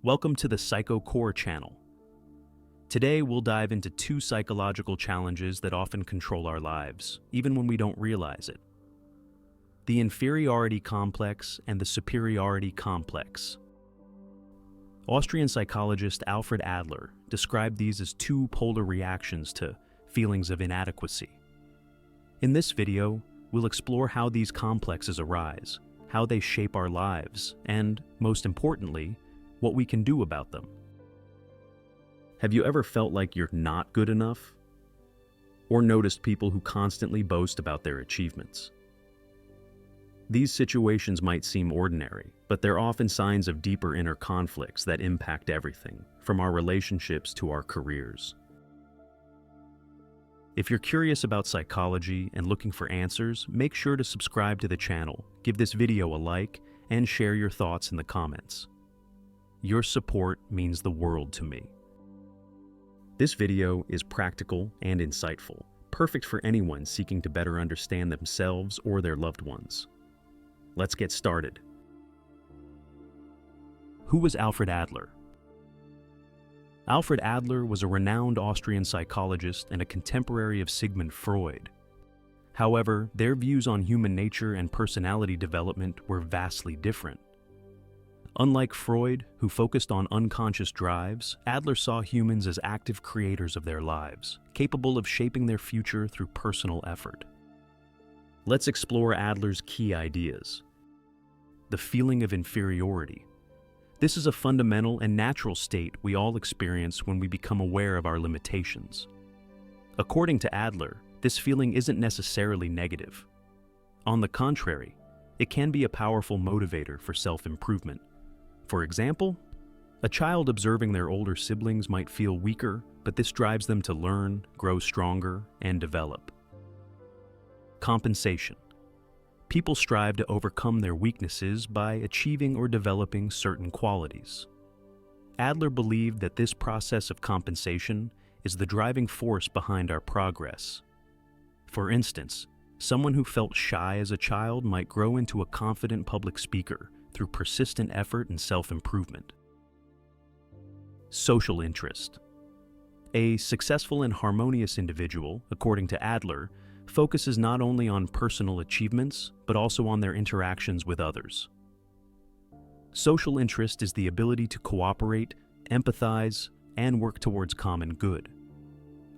Welcome to the Psycho Core channel. Today we'll dive into two psychological challenges that often control our lives, even when we don't realize it. The inferiority complex and the superiority complex. Austrian psychologist Alfred Adler described these as two polar reactions to feelings of inadequacy. In this video, we'll explore how these complexes arise, how they shape our lives, and, most importantly, what we can do about them. Have you ever felt like you're not good enough? Or noticed people who constantly boast about their achievements? These situations might seem ordinary, but they're often signs of deeper inner conflicts that impact everything, from our relationships to our careers. If you're curious about psychology and looking for answers, make sure to subscribe to the channel, give this video a like, and share your thoughts in the comments. Your support means the world to me. This video is practical and insightful, perfect for anyone seeking to better understand themselves or their loved ones. Let's get started. Who was Alfred Adler? Alfred Adler was a renowned Austrian psychologist and a contemporary of Sigmund Freud. However, their views on human nature and personality development were vastly different. Unlike Freud, who focused on unconscious drives, Adler saw humans as active creators of their lives, capable of shaping their future through personal effort. Let's explore Adler's key ideas. The feeling of inferiority. This is a fundamental and natural state we all experience when we become aware of our limitations. According to Adler, this feeling isn't necessarily negative. On the contrary, it can be a powerful motivator for self-improvement. For example, a child observing their older siblings might feel weaker, but this drives them to learn, grow stronger, and develop. Compensation. People strive to overcome their weaknesses by achieving or developing certain qualities. Adler believed that this process of compensation is the driving force behind our progress. For instance, someone who felt shy as a child might grow into a confident public speaker through persistent effort and self-improvement. Social interest. A successful and harmonious individual, according to Adler, focuses not only on personal achievements, but also on their interactions with others. Social interest is the ability to cooperate, empathize, and work towards common good.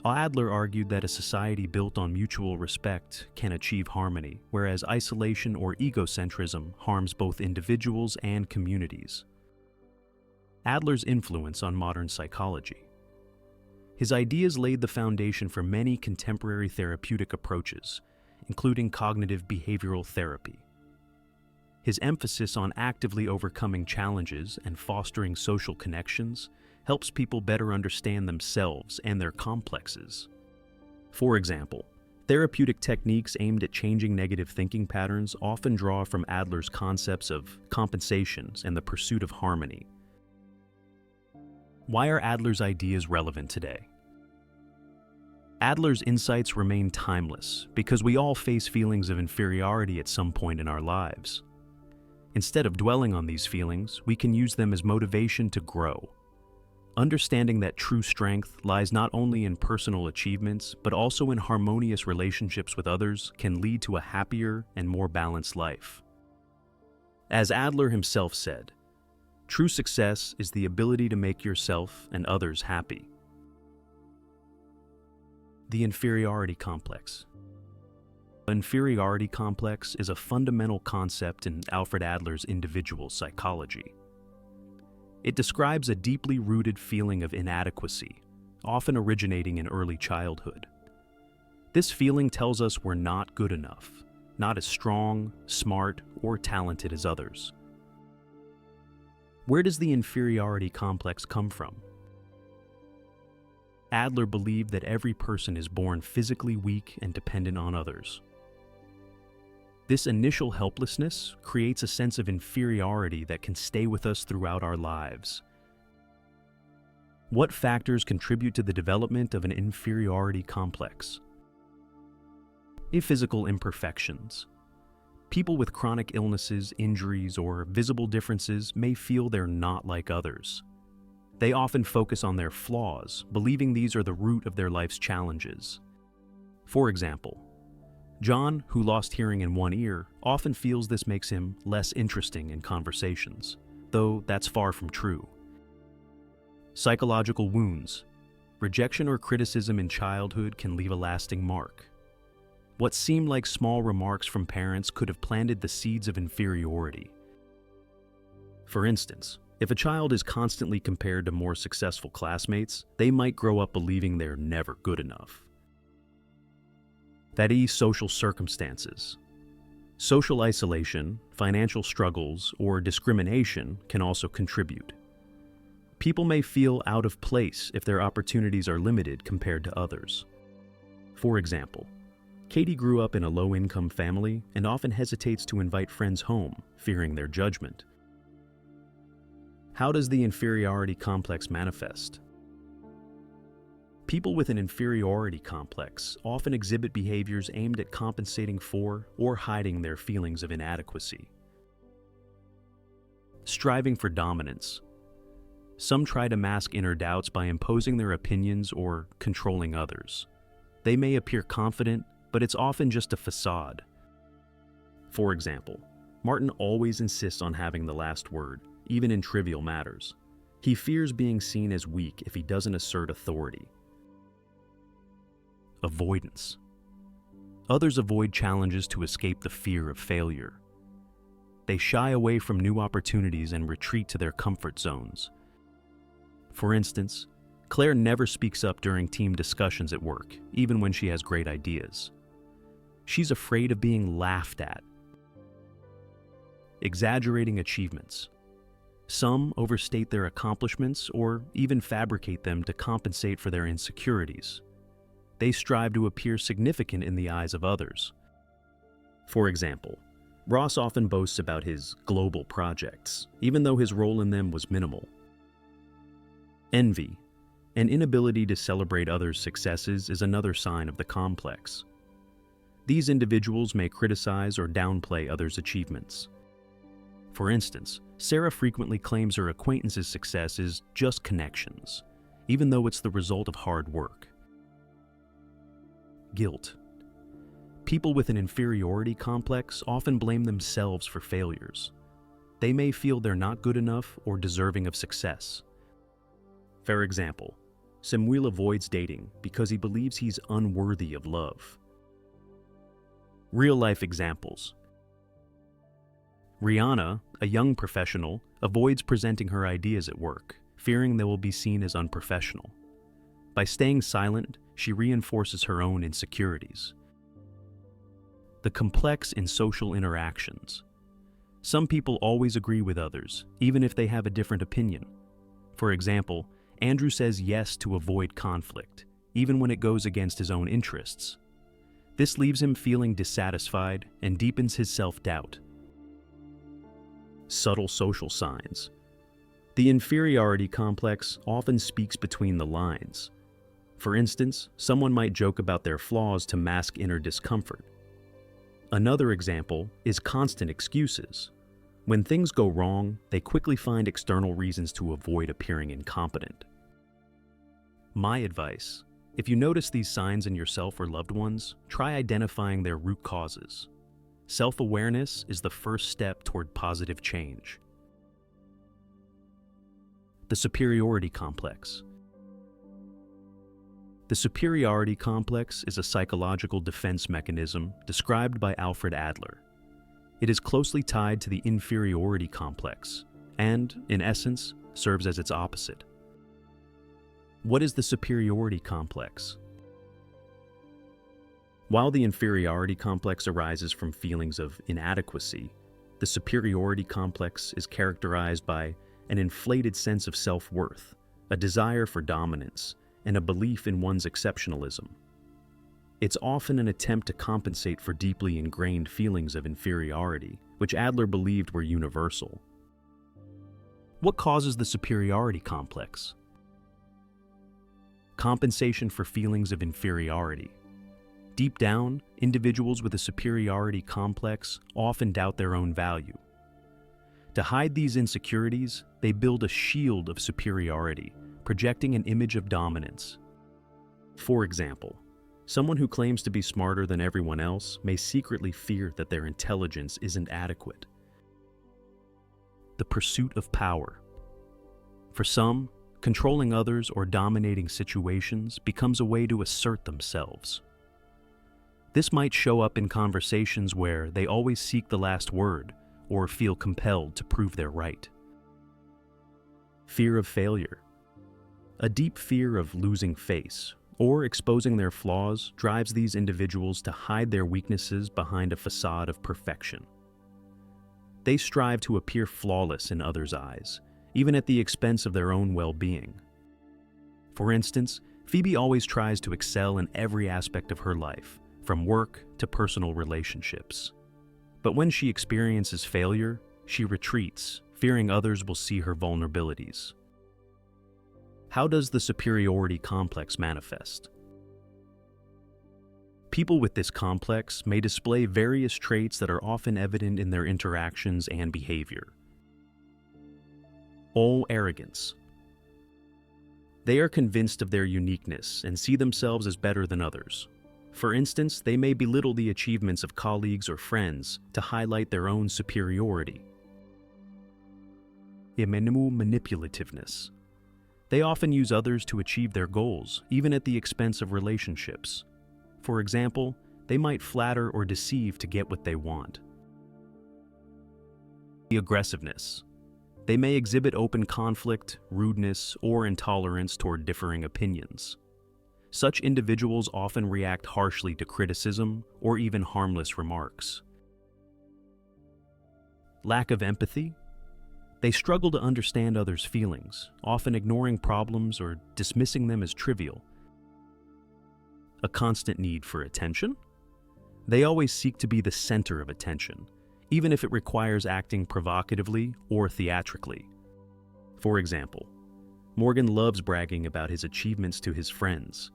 Adler argued that a society built on mutual respect can achieve harmony, whereas isolation or egocentrism harms both individuals and communities. Adler's influence on modern psychology. His ideas laid the foundation for many contemporary therapeutic approaches, including cognitive behavioral therapy. His emphasis on actively overcoming challenges and fostering social connections helps people better understand themselves and their complexes. For example, therapeutic techniques aimed at changing negative thinking patterns often draw from Adler's concepts of compensations and the pursuit of harmony. Why are Adler's ideas relevant today? Adler's insights remain timeless because we all face feelings of inferiority at some point in our lives. Instead of dwelling on these feelings, we can use them as motivation to grow. Understanding that true strength lies not only in personal achievements, but also in harmonious relationships with others can lead to a happier and more balanced life. As Adler himself said, true success is the ability to make yourself and others happy. The inferiority complex. The inferiority complex is a fundamental concept in Alfred Adler's individual psychology. It describes a deeply rooted feeling of inadequacy, often originating in early childhood. This feeling tells us we're not good enough, not as strong, smart, or talented as others. Where does the inferiority complex come from? Adler believed that every person is born physically weak and dependent on others. This initial helplessness creates a sense of inferiority that can stay with us throughout our lives. What factors contribute to the development of an inferiority complex? Physical imperfections. People with chronic illnesses, injuries, or visible differences may feel they're not like others. They often focus on their flaws, believing these are the root of their life's challenges. For example, John, who lost hearing in one ear, often feels this makes him less interesting in conversations, though that's far from true. Psychological wounds. Rejection or criticism in childhood can leave a lasting mark. What seemed like small remarks from parents could have planted the seeds of inferiority. For instance, if a child is constantly compared to more successful classmates, they might grow up believing they're never good enough. Social circumstances. Social isolation, financial struggles, or discrimination can also contribute. People may feel out of place if their opportunities are limited compared to others. For example, Katie grew up in a low-income family and often hesitates to invite friends home, fearing their judgment. How does the inferiority complex manifest? People with an inferiority complex often exhibit behaviors aimed at compensating for or hiding their feelings of inadequacy. Striving for dominance. Some try to mask inner doubts by imposing their opinions or controlling others. They may appear confident, but it's often just a facade. For example, Martin always insists on having the last word, even in trivial matters. He fears being seen as weak if he doesn't assert authority. Avoidance. Others avoid challenges to escape the fear of failure. They shy away from new opportunities and retreat to their comfort zones. For instance, Claire never speaks up during team discussions at work, even when she has great ideas. She's afraid of being laughed at. Exaggerating achievements. Some overstate their accomplishments or even fabricate them to compensate for their insecurities. They strive to appear significant in the eyes of others. For example, Ross often boasts about his global projects, even though his role in them was minimal. Envy. An inability to celebrate others' successes is another sign of the complex. These individuals may criticize or downplay others' achievements. For instance, Sarah frequently claims her acquaintances' success is just connections, even though it's the result of hard work. Guilt. People with an inferiority complex often blame themselves for failures. They may feel they're not good enough or deserving of success. For example, Samuel avoids dating because he believes he's unworthy of love. Real-life examples. Rihanna, a young professional, avoids presenting her ideas at work, fearing they will be seen as unprofessional. By staying silent, she reinforces her own insecurities. The complex in social interactions. Some people always agree with others, even if they have a different opinion. For example, Andrew says yes to avoid conflict, even when it goes against his own interests. This leaves him feeling dissatisfied and deepens his self-doubt. Subtle social signs. The inferiority complex often speaks between the lines. For instance, someone might joke about their flaws to mask inner discomfort. Another example is constant excuses. When things go wrong, they quickly find external reasons to avoid appearing incompetent. My advice: if you notice these signs in yourself or loved ones, try identifying their root causes. Self-awareness is the first step toward positive change. The superiority complex. The superiority complex is a psychological defense mechanism described by Alfred Adler. It is closely tied to the inferiority complex and, in essence, serves as its opposite. What is the superiority complex? While the inferiority complex arises from feelings of inadequacy, the superiority complex is characterized by an inflated sense of self-worth, a desire for dominance, and a belief in one's exceptionalism. It's often an attempt to compensate for deeply ingrained feelings of inferiority, which Adler believed were universal. What causes the superiority complex? Compensation for feelings of inferiority. Deep down, individuals with a superiority complex often doubt their own value. To hide these insecurities, they build a shield of superiority, projecting an image of dominance. For example, someone who claims to be smarter than everyone else may secretly fear that their intelligence isn't adequate. The pursuit of power. For some, controlling others or dominating situations becomes a way to assert themselves. This might show up in conversations where they always seek the last word or feel compelled to prove they're right. Fear of failure. A deep fear of losing face or exposing their flaws drives these individuals to hide their weaknesses behind a facade of perfection. They strive to appear flawless in others' eyes, even at the expense of their own well-being. For instance, Phoebe always tries to excel in every aspect of her life, from work to personal relationships. But when she experiences failure, she retreats, fearing others will see her vulnerabilities. How does the superiority complex manifest? People with this complex may display various traits that are often evident in their interactions and behavior. All arrogance. They are convinced of their uniqueness and see themselves as better than others. For instance, they may belittle the achievements of colleagues or friends to highlight their own superiority. Actionable manipulativeness. They often use others to achieve their goals, even at the expense of relationships. For example, they might flatter or deceive to get what they want. Aggressiveness. They may exhibit open conflict, rudeness, or intolerance toward differing opinions. Such individuals often react harshly to criticism or even harmless remarks. Lack of empathy. They struggle to understand others' feelings, often ignoring problems or dismissing them as trivial. A constant need for attention. They always seek to be the center of attention, even if it requires acting provocatively or theatrically. For example, Morgan loves bragging about his achievements to his friends.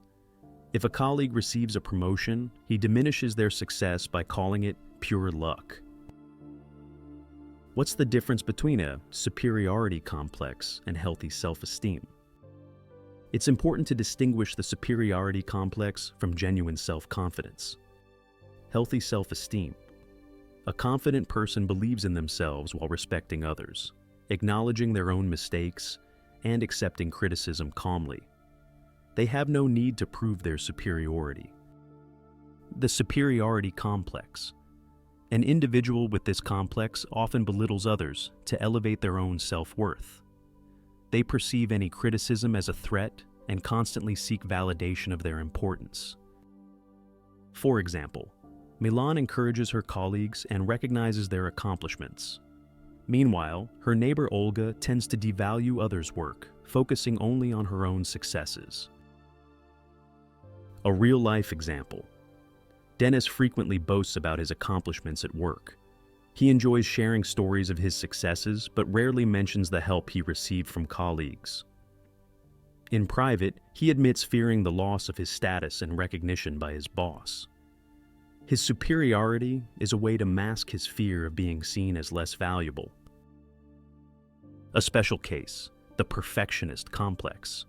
If a colleague receives a promotion, he diminishes their success by calling it pure luck. What's the difference between a superiority complex and healthy self-esteem? It's important to distinguish the superiority complex from genuine self-confidence. Healthy self-esteem. A confident person believes in themselves while respecting others, acknowledging their own mistakes, and accepting criticism calmly. They have no need to prove their superiority. The superiority complex. An individual with this complex often belittles others to elevate their own self-worth. They perceive any criticism as a threat and constantly seek validation of their importance. For example, Milan encourages her colleagues and recognizes their accomplishments. Meanwhile, her neighbor Olga tends to devalue others' work, focusing only on her own successes. A real-life example. Dennis frequently boasts about his accomplishments at work. He enjoys sharing stories of his successes, but rarely mentions the help he received from colleagues. In private, he admits fearing the loss of his status and recognition by his boss. His superiority is a way to mask his fear of being seen as less valuable. A special case, the perfectionist complex.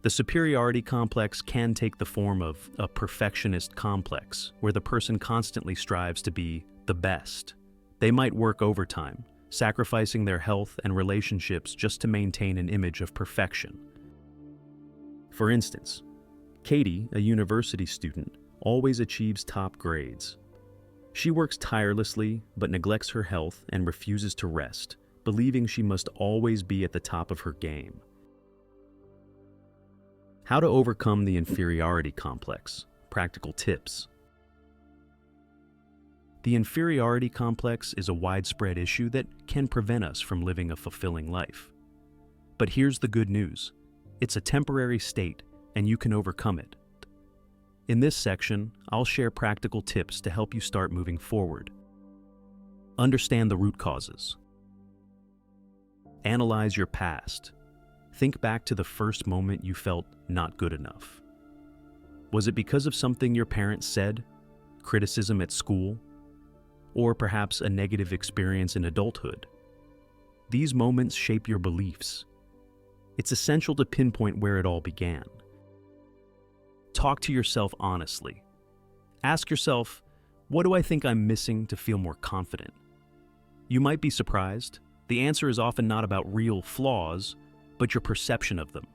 The superiority complex can take the form of a perfectionist complex, where the person constantly strives to be the best. They might work overtime, sacrificing their health and relationships just to maintain an image of perfection. For instance, Katie, a university student, always achieves top grades. She works tirelessly but neglects her health and refuses to rest, believing she must always be at the top of her game. How to overcome the inferiority complex. Practical tips. The inferiority complex is a widespread issue that can prevent us from living a fulfilling life. But here's the good news. It's a temporary state, and you can overcome it. In this section, I'll share practical tips to help you start moving forward. Understand the root causes. Analyze your past. Think back to the first moment you felt not good enough. Was it because of something your parents said, criticism at school, or perhaps a negative experience in adulthood? These moments shape your beliefs. It's essential to pinpoint where it all began. Talk to yourself honestly. Ask yourself, what do I think I'm missing to feel more confident? You might be surprised. The answer is often not about real flaws, but your perception of them.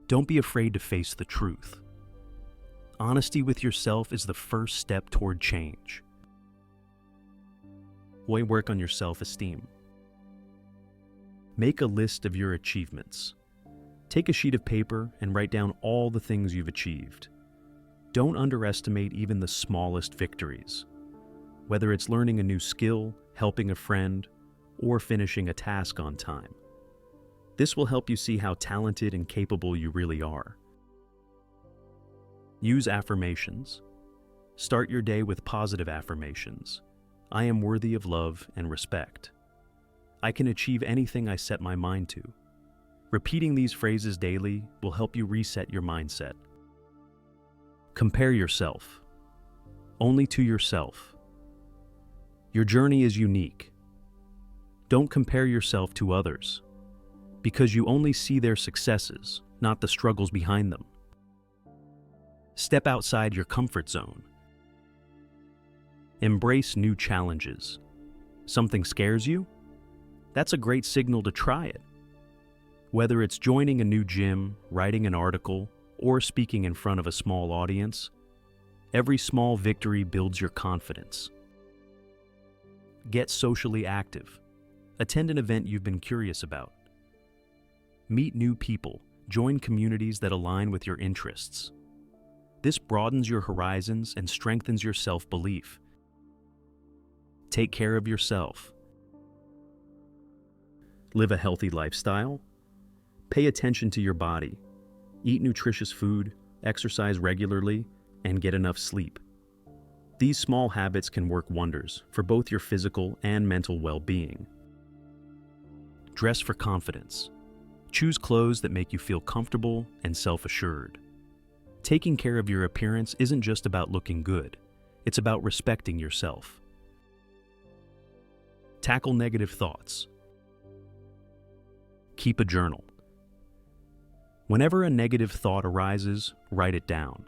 Don't be afraid to face the truth. Honesty with yourself is the first step toward change. Why work on your self-esteem? Make a list of your achievements. Take a sheet of paper and write down all the things you've achieved. Don't underestimate even the smallest victories. Whether it's learning a new skill, helping a friend, or finishing a task on time. This will help you see how talented and capable you really are. Use affirmations. Start your day with positive affirmations. I am worthy of love and respect. I can achieve anything I set my mind to. Repeating these phrases daily will help you reset your mindset. Compare yourself. Only to yourself. Your journey is unique. Don't compare yourself to others, because you only see their successes, not the struggles behind them. Step outside your comfort zone. Embrace new challenges. Something scares you? That's a great signal to try it. Whether it's joining a new gym, writing an article, or speaking in front of a small audience, every small victory builds your confidence. Get socially active. Attend an event you've been curious about. Meet new people. Join communities that align with your interests. This broadens your horizons and strengthens your self-belief. Take care of yourself. Live a healthy lifestyle. Pay attention to your body. Eat nutritious food, exercise regularly, and get enough sleep. These small habits can work wonders for both your physical and mental well-being. Dress for confidence. Choose clothes that make you feel comfortable and self-assured. Taking care of your appearance isn't just about looking good. It's about respecting yourself. Tackle negative thoughts. Keep a journal. Whenever a negative thought arises, write it down.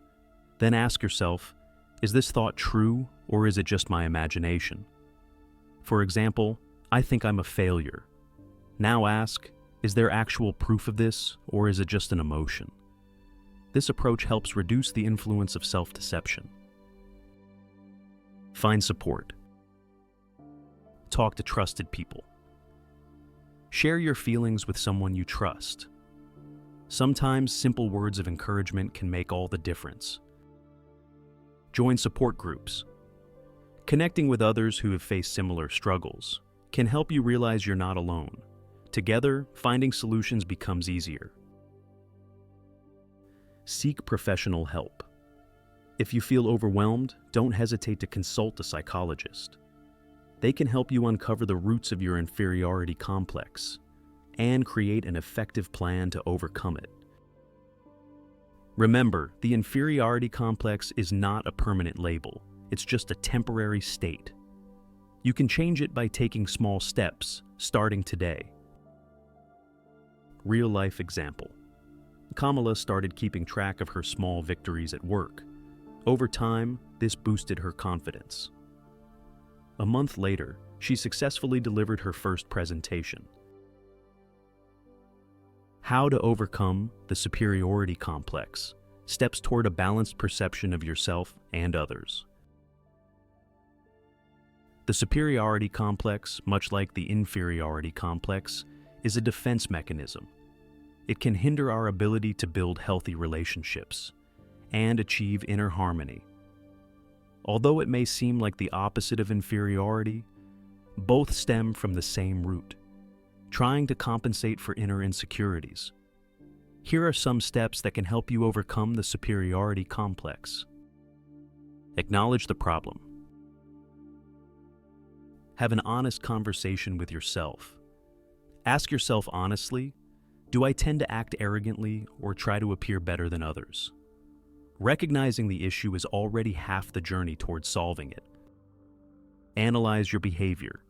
Then ask yourself, is this thought true or is it just my imagination? For example, I think I'm a failure. Now ask, is there actual proof of this or is it just an emotion? This approach helps reduce the influence of self-deception. Find support. Talk to trusted people. Share your feelings with someone you trust. Sometimes simple words of encouragement can make all the difference. Join support groups. Connecting with others who have faced similar struggles can help you realize you're not alone. Together, finding solutions becomes easier. Seek professional help. If you feel overwhelmed, don't hesitate to consult a psychologist. They can help you uncover the roots of your inferiority complex and create an effective plan to overcome it. Remember, the inferiority complex is not a permanent label. It's just a temporary state. You can change it by taking small steps, starting today. Real-life example. Kamala started keeping track of her small victories at work. Over time, this boosted her confidence. A month later, she successfully delivered her first presentation. How to overcome the superiority complex. Steps toward a balanced perception of yourself and others. The superiority complex, much like the inferiority complex, is a defense mechanism. It can hinder our ability to build healthy relationships and achieve inner harmony. Although it may seem like the opposite of inferiority, both stem from the same root, trying to compensate for inner insecurities. Here are some steps that can help you overcome the superiority complex. Acknowledge the problem. Have an honest conversation with yourself. Ask yourself honestly, do I tend to act arrogantly or try to appear better than others? Recognizing the issue is already half the journey towards solving it. Analyze your behavior.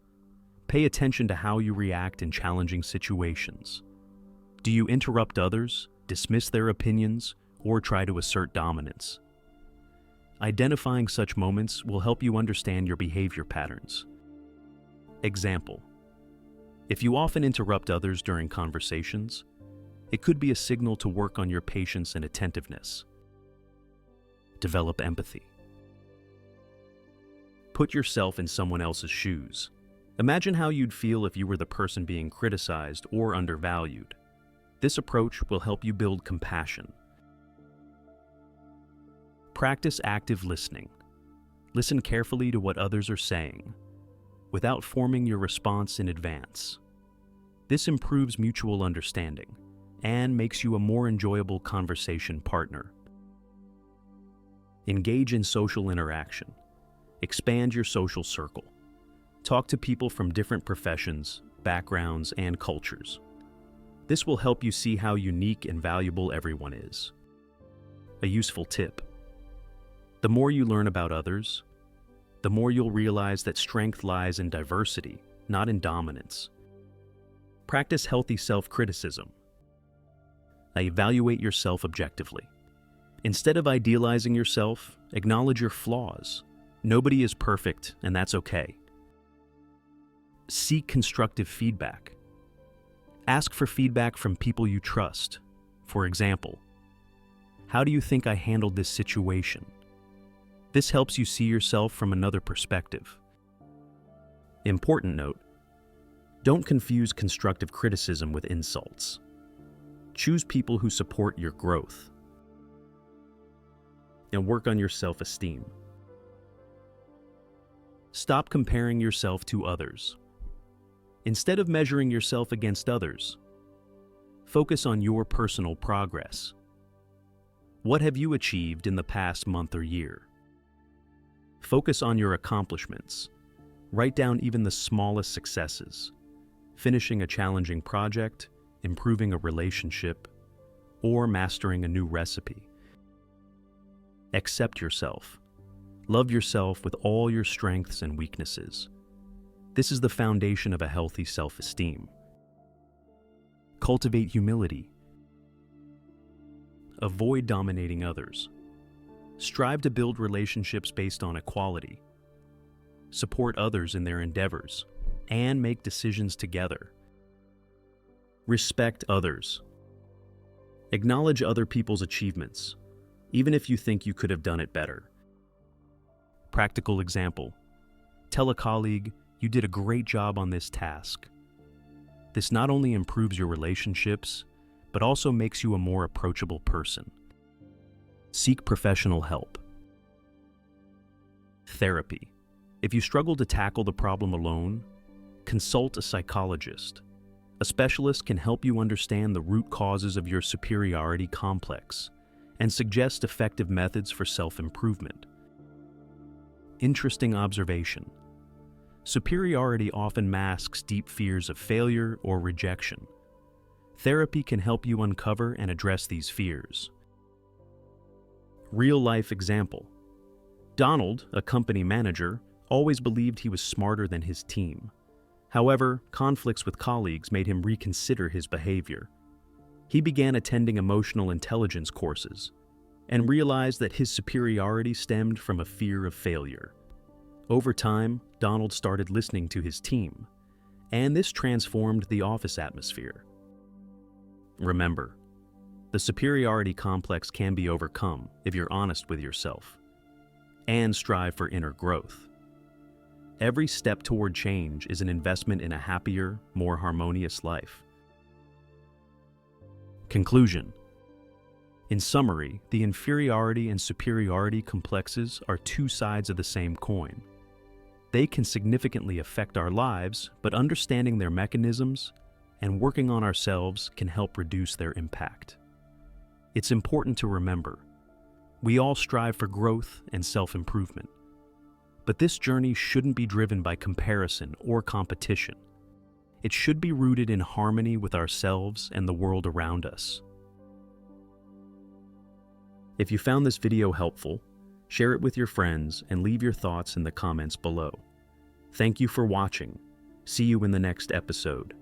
Pay attention to how you react in challenging situations. Do you interrupt others, dismiss their opinions, or try to assert dominance? Identifying such moments will help you understand your behavior patterns. Example: if you often interrupt others during conversations, it could be a signal to work on your patience and attentiveness. Develop empathy. Put yourself in someone else's shoes. Imagine how you'd feel if you were the person being criticized or undervalued. This approach will help you build compassion. Practice active listening. Listen carefully to what others are saying, without forming your response in advance. This improves mutual understanding and makes you a more enjoyable conversation partner. Engage in social interaction. Expand your social circle. Talk to people from different professions, backgrounds, and cultures. This will help you see how unique and valuable everyone is. A useful tip: the more you learn about others, the more you'll realize that strength lies in diversity, not in dominance. Practice healthy self-criticism. Evaluate yourself objectively. Instead of idealizing yourself, acknowledge your flaws. Nobody is perfect, and that's okay. Seek constructive feedback. Ask for feedback from people you trust. For example, how do you think I handled this situation? This helps you see yourself from another perspective. Important note: don't confuse constructive criticism with insults. Choose people who support your growth. And work on your self-esteem. Stop comparing yourself to others. Instead of measuring yourself against others, focus on your personal progress. What have you achieved in the past month or year? Focus on your accomplishments. Write down even the smallest successes: finishing a challenging project, improving a relationship, or mastering a new recipe. Accept yourself. Love yourself with all your strengths and weaknesses. This is the foundation of a healthy self-esteem. Cultivate humility. Avoid dominating others. Strive to build relationships based on equality. Support others in their endeavors, and make decisions together. Respect others. Acknowledge other people's achievements, even if you think you could have done it better. Practical example: tell a colleague, "You did a great job on this task." This not only improves your relationships, but also makes you a more approachable person. Seek professional help. Therapy. If you struggle to tackle the problem alone, consult a psychologist. A specialist can help you understand the root causes of your superiority complex and suggest effective methods for self-improvement. Interesting observation: superiority often masks deep fears of failure or rejection. Therapy can help you uncover and address these fears. Real-life example: Donald, a company manager, always believed he was smarter than his team. However, conflicts with colleagues made him reconsider his behavior. He began attending emotional intelligence courses and realized that his superiority stemmed from a fear of failure. Over time, Donald started listening to his team, and this transformed the office atmosphere. Remember, the superiority complex can be overcome if you're honest with yourself and strive for inner growth. Every step toward change is an investment in a happier, more harmonious life. Conclusion. In summary, the inferiority and superiority complexes are two sides of the same coin. They can significantly affect our lives, but understanding their mechanisms and working on ourselves can help reduce their impact. It's important to remember, we all strive for growth and self-improvement. But this journey shouldn't be driven by comparison or competition. It should be rooted in harmony with ourselves and the world around us. If you found this video helpful, share it with your friends and leave your thoughts in the comments below. Thank you for watching. See you in the next episode.